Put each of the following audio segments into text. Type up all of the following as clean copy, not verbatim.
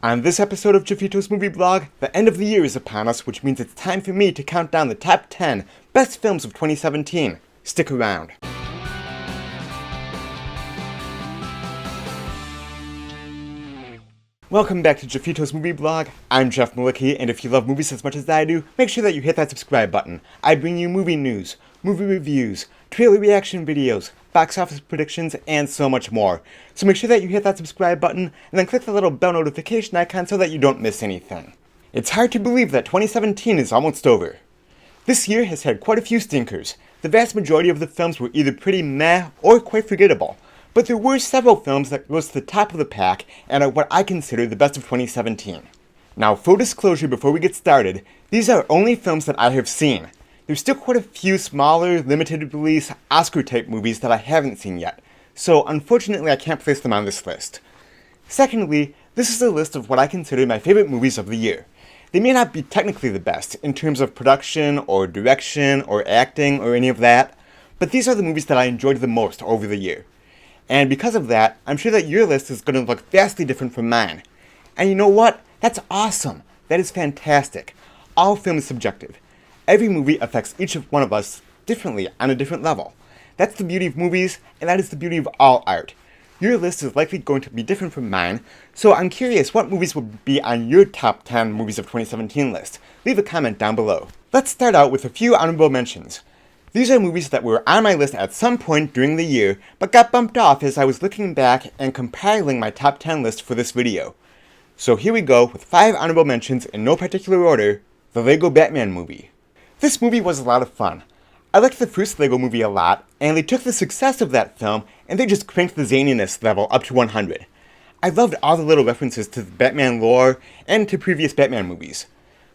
On this episode of Jeffito's Movie Blog, the end of the year is upon us, which means it's time for me to count down the top 10 best films of 2017. Stick around. Welcome back to Jeffito's Movie Blog. I'm Jeff Malicki, and if you love movies as much as I do, make sure that you hit that subscribe button. I bring you movie news, movie reviews, trailer reaction videos, box office predictions, and so much more. So make sure that you hit that subscribe button, and then click the little bell notification icon so that you don't miss anything. It's hard to believe that 2017 is almost over. This year has had quite a few stinkers. The vast majority of the films were either pretty meh or quite forgettable. But there were several films that rose to the top of the pack and are what I consider the best of 2017. Now, full disclosure before we get started, these are only films that I have seen. There's still quite a few smaller, limited release, Oscar-type movies that I haven't seen yet, so unfortunately I can't place them on this list. Secondly, this is a list of what I consider my favorite movies of the year. They may not be technically the best in terms of production or direction or acting or any of that, but these are the movies that I enjoyed the most over the year. And because of that, I'm sure that your list is going to look vastly different from mine. And you know what? That's awesome. That is fantastic. All film is subjective. Every movie affects each one of us differently on a different level. That's the beauty of movies, and that is the beauty of all art. Your list is likely going to be different from mine, so I'm curious what movies will be on your top 10 movies of 2017 list. Leave a comment down below. Let's start out with a few honorable mentions. These are movies that were on my list at some point during the year, but got bumped off as I was looking back and compiling my top 10 list for this video. So here we go with 5 honorable mentions in no particular order. The Lego Batman movie. This movie was a lot of fun. I liked the first Lego movie a lot, and they took the success of that film and they just cranked the zaniness level up to 100. I loved all the little references to the Batman lore and to previous Batman movies.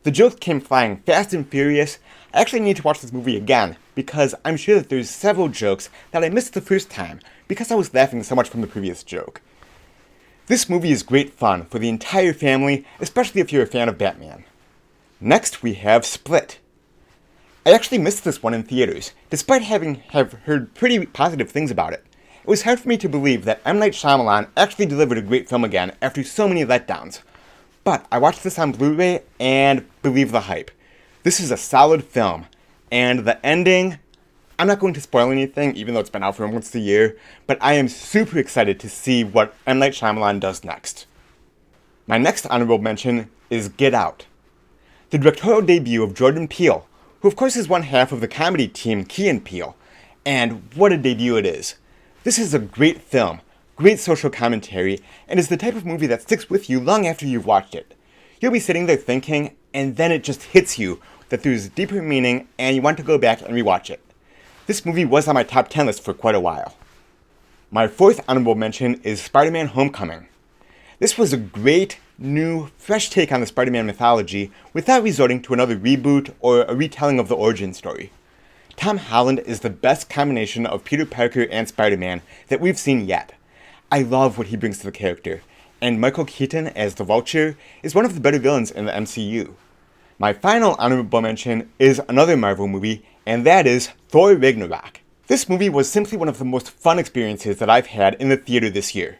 The jokes came flying fast and furious. I actually need to watch this movie again, because I'm sure that there's several jokes that I missed the first time because I was laughing so much from the previous joke. This movie is great fun for the entire family, especially if you're a fan of Batman. Next we have Split. I actually missed this one in theaters, despite having heard pretty positive things about it. It was hard for me to believe that M. Night Shyamalan actually delivered a great film again after so many letdowns. But I watched this on Blu-ray and believe the hype. This is a solid film, and the ending, I'm not going to spoil anything even though it's been out for almost a year, but I am super excited to see what M. Night Shyamalan does next. My next honorable mention is Get Out. The directorial debut of Jordan Peele, who of course is one half of the comedy team Key and Peele, and what a debut it is. This is a great film. Great social commentary, and is the type of movie that sticks with you long after you've watched it. You'll be sitting there thinking, and then it just hits you that there's deeper meaning, and you want to go back and rewatch it. This movie was on my top 10 list for quite a while. My fourth honorable mention is Spider-Man Homecoming. This was a great, new, fresh take on the Spider-Man mythology without resorting to another reboot or a retelling of the origin story. Tom Holland is the best combination of Peter Parker and Spider-Man that we've seen yet. I love what he brings to the character, and Michael Keaton as the Vulture is one of the better villains in the MCU. My final honorable mention is another Marvel movie, and that is Thor Ragnarok. This movie was simply one of the most fun experiences that I've had in the theater this year.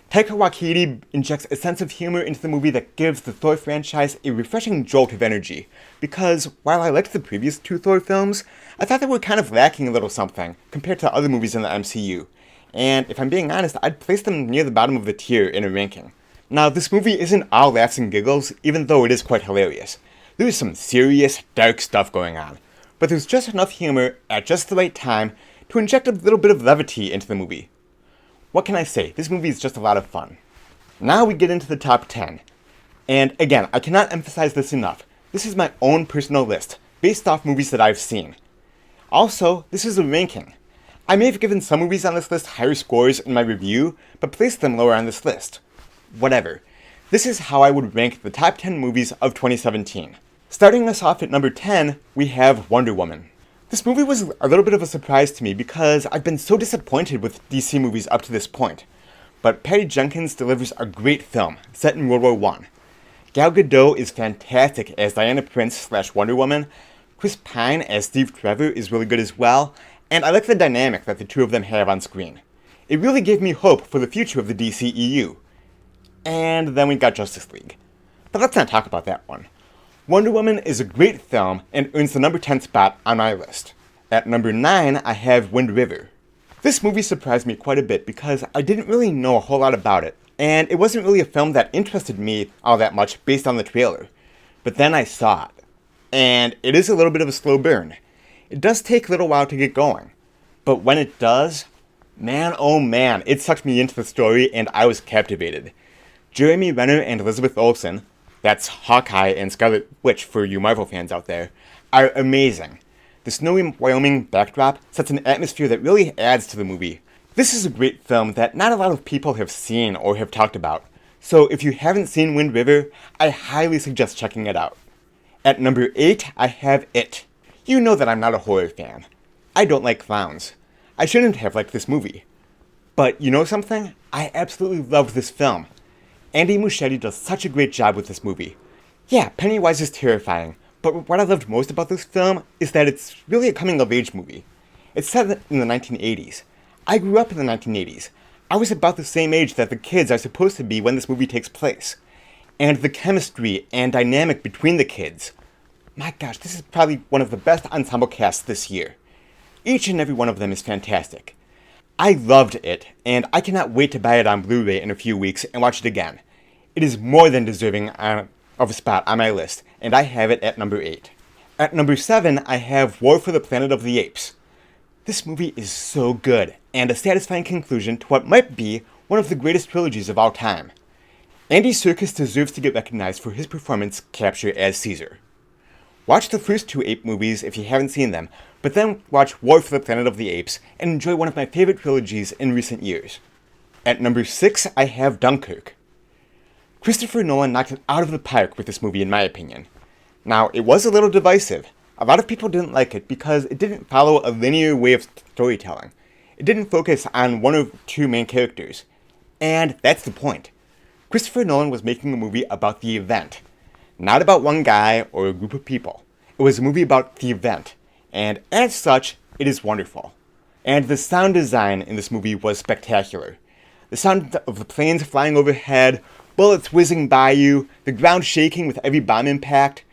Taika Waititi injects a sense of humor into the movie that gives the Thor franchise a refreshing jolt of energy, because while I liked the previous 2 Thor films, I thought they were kind of lacking a little something compared to other movies in the MCU. And if I'm being honest, I'd place them near the bottom of the tier in a ranking. Now, this movie isn't all laughs and giggles, even though it is quite hilarious. There's some serious, dark stuff going on, but there's just enough humor at just the right time to inject a little bit of levity into the movie. What can I say? This movie is just a lot of fun. Now we get into the top 10. And again, I cannot emphasize this enough. This is my own personal list, based off movies that I've seen. Also, this is a ranking. I may have given some movies on this list higher scores in my review, but placed them lower on this list. Whatever. This is how I would rank the top 10 movies of 2017. Starting us off at number 10, we have Wonder Woman. This movie was a little bit of a surprise to me because I've been so disappointed with DC movies up to this point. But Patty Jenkins delivers a great film, set in World War I. Gal Gadot is fantastic as Diana Prince / Wonder Woman. Chris Pine as Steve Trevor is really good as well, and I like the dynamic that the two of them have on screen. It really gave me hope for the future of the DCEU. and then we got Justice League. But let's not talk about that one. Wonder Woman is a great film and earns the number 10 spot on my list. At number 9, I have Wind River. This movie surprised me quite a bit because I didn't really know a whole lot about it, and it wasn't really a film that interested me all that much based on the trailer. But then I saw it, and it is a little bit of a slow burn. It does take a little while to get going, but when it does, man oh man, it sucked me into the story and I was captivated. Jeremy Renner and Elizabeth Olsen, that's Hawkeye and Scarlet Witch for you Marvel fans out there, are amazing. The snowy Wyoming backdrop sets an atmosphere that really adds to the movie. This is a great film that not a lot of people have seen or have talked about, so if you haven't seen Wind River, I highly suggest checking it out. At number 8, I have It. You know that I'm not a horror fan. I don't like clowns. I shouldn't have liked this movie. But you know something? I absolutely loved this film. Andy Muschietti does such a great job with this movie. Yeah, Pennywise is terrifying, but what I loved most about this film is that it's really a coming-of-age movie. It's set in the 1980s. I grew up in the 1980s. I was about the same age that the kids are supposed to be when this movie takes place. And the chemistry and dynamic between the kids. My gosh, this is probably one of the best ensemble casts this year. Each and every one of them is fantastic. I loved it, and I cannot wait to buy it on Blu-ray in a few weeks and watch it again. It is more than deserving of a spot on my list, and I have it at number 8. At number 7, I have War for the Planet of the Apes. This movie is so good, and a satisfying conclusion to what might be one of the greatest trilogies of all time. Andy Serkis deserves to get recognized for his performance capture as Caesar. Watch the first 2 ape movies if you haven't seen them, but then watch War for the Planet of the Apes and enjoy one of my favorite trilogies in recent years. At number 6, I have Dunkirk. Christopher Nolan knocked it out of the park with this movie in my opinion. Now, it was a little divisive. A lot of people didn't like it because it didn't follow a linear way of storytelling. It didn't focus on one or two main characters. And that's the point. Christopher Nolan was making a movie about the event. Not about one guy or a group of people. It was a movie about the event, and as such, it is wonderful. And the sound design in this movie was spectacular. The sound of the planes flying overhead, bullets whizzing by you, the ground shaking with every bomb impact.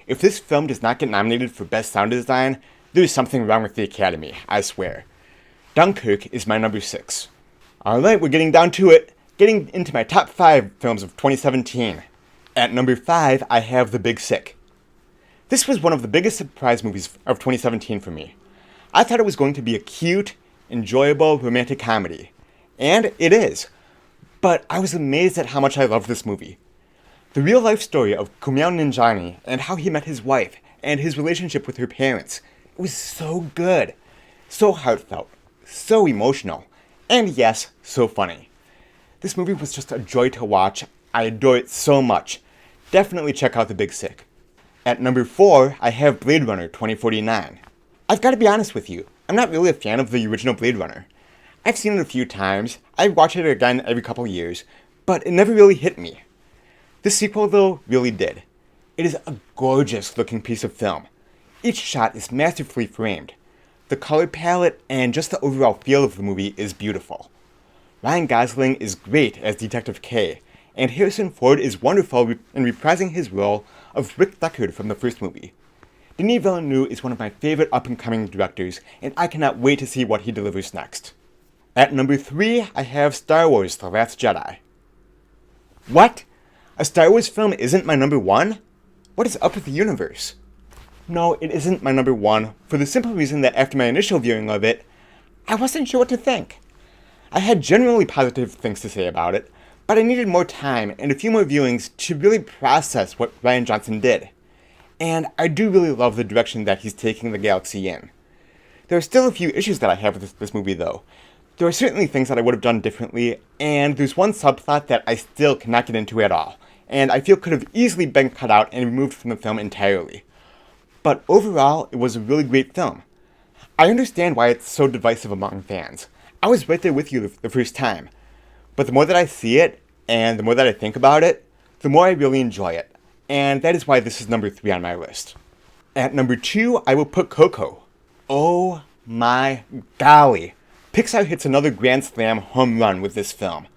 If this film does not get nominated for Best Sound Design, there's something wrong with the Academy, I swear. Dunkirk is my number 6. Alright, we're getting down to it. Getting into my top 5 films of 2017. At number 5, I have The Big Sick. This was one of the biggest surprise movies of 2017 for me. I thought it was going to be a cute, enjoyable, romantic comedy. And it is. But I was amazed at how much I loved this movie. The real-life story of Kumail Nanjiani and how he met his wife and his relationship with her parents. It was so good. So heartfelt. So emotional. And yes, so funny. This movie was just a joy to watch. I adore it so much. Definitely check out The Big Sick. At number 4, I have Blade Runner 2049. I've got to be honest with you, I'm not really a fan of the original Blade Runner. I've seen it a few times, I watch it again every couple years, but it never really hit me. This sequel, though, really did. It is a gorgeous looking piece of film. Each shot is masterfully framed. The color palette and just the overall feel of the movie is beautiful. Ryan Gosling is great as Detective K, and Harrison Ford is wonderful in reprising his role of Rick Deckard from the first movie. Denis Villeneuve is one of my favorite up-and-coming directors, and I cannot wait to see what he delivers next. At number 3, I have Star Wars The Last Jedi. What? A Star Wars film isn't my number 1? What is up with the universe? No, it isn't my number 1, for the simple reason that after my initial viewing of it, I wasn't sure what to think. I had generally positive things to say about it, but I needed more time and a few more viewings to really process what Rian Johnson did. And I do really love the direction that he's taking the galaxy in. There are still a few issues that I have with this movie though. There are certainly things that I would have done differently, and there's one subplot that I still cannot get into at all, and I feel could have easily been cut out and removed from the film entirely. But overall, it was a really great film. I understand why it's so divisive among fans. I was right there with you the first time. But the more that I see it, and the more that I think about it, the more I really enjoy it. And that is why this is number 3 on my list. At number 2, I will put Coco. Oh my golly. Pixar hits another grand slam home run with this film.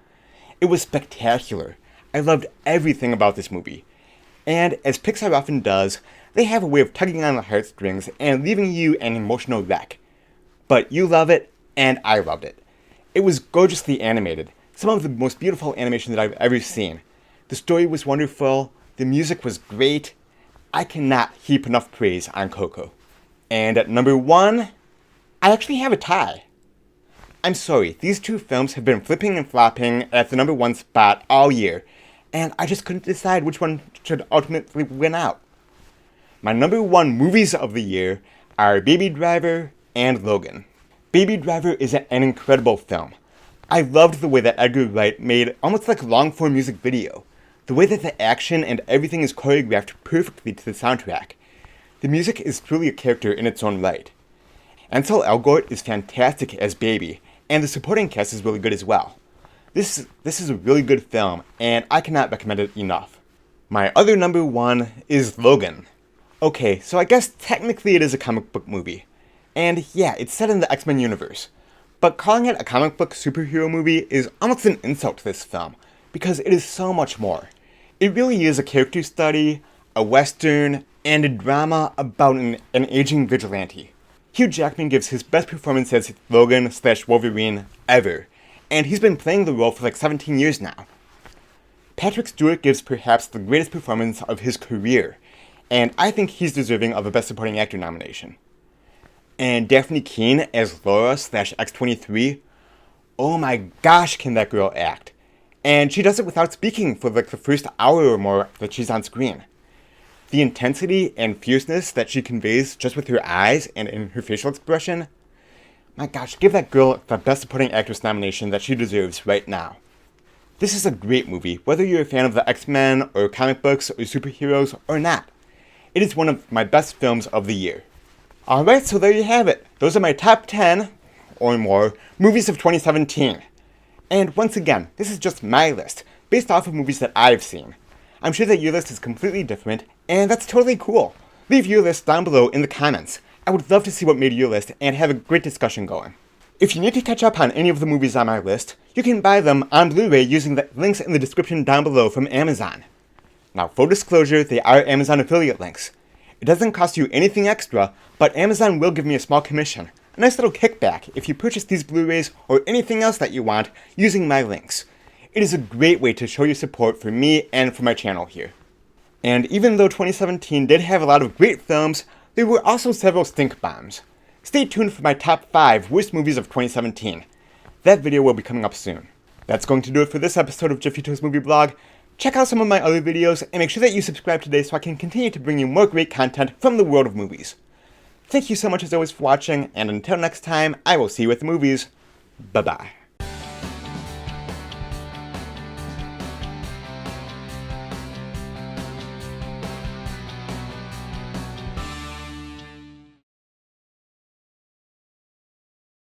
It was spectacular. I I loved everything about this movie. And as Pixar often does, they have a way of tugging on the heartstrings and leaving you an emotional wreck. But you love it, and I loved it. It was gorgeously animated, some of the most beautiful animation that I've ever seen. The story was wonderful, the music was great. I cannot heap enough praise on Coco. And at number 1, I actually have a tie. I'm sorry, these two films have been flipping and flopping at the number 1 spot all year, and I just couldn't decide which one should ultimately win out. My number 1 movies of the year are Baby Driver and Logan. Baby Driver is an incredible film. I loved the way that Edgar Wright made almost like a long-form music video. The way that the action and everything is choreographed perfectly to the soundtrack. The music is truly a character in its own right. Ansel Elgort is fantastic as Baby, and the supporting cast is really good as well. This is a really good film, and I cannot recommend it enough. My other number 1 is Logan. Okay, so I guess technically it is a comic book movie. And yeah, it's set in the X-Men universe. But calling it a comic book superhero movie is almost an insult to this film, because it is so much more. It really is a character study, a western, and a drama about an aging vigilante. Hugh Jackman gives his best performance as Logan/Wolverine ever, and he's been playing the role for like 17 years now. Patrick Stewart gives perhaps the greatest performance of his career, and I think he's deserving of a Best Supporting Actor nomination. And Daphne Keane as Laura/X-23, oh my gosh, can that girl act. And she does it without speaking for like the first hour or more that she's on screen. The intensity and fierceness that she conveys just with her eyes and in her facial expression, my gosh, give that girl the Best Supporting Actress nomination that she deserves right now. This is a great movie, whether you're a fan of the X-Men or comic books or superheroes or not. It is one of my best films of the year. Alright, so there you have it. Those are my top 10, or more, movies of 2017. And once again, this is just my list, based off of movies that I've seen. I'm sure that your list is completely different, and that's totally cool. Leave your list down below in the comments. I would love to see what made your list and have a great discussion going. If you need to catch up on any of the movies on my list, you can buy them on Blu-ray using the links in the description down below from Amazon. Now, full disclosure, they are Amazon affiliate links. It doesn't cost you anything extra, but Amazon will give me a small commission. A nice little kickback if you purchase these Blu-rays or anything else that you want using my links. It is a great way to show your support for me and for my channel here. And even though 2017 did have a lot of great films, there were also several stink bombs. Stay tuned for my top 5 worst movies of 2017. That video will be coming up soon. That's going to do it for this episode of Jeffito's Movie Blog. Check out some of my other videos and make sure that you subscribe today so I can continue to bring you more great content from the world of movies. Thank you so much as always for watching, and until next time, I will see you at the movies. Bye-bye.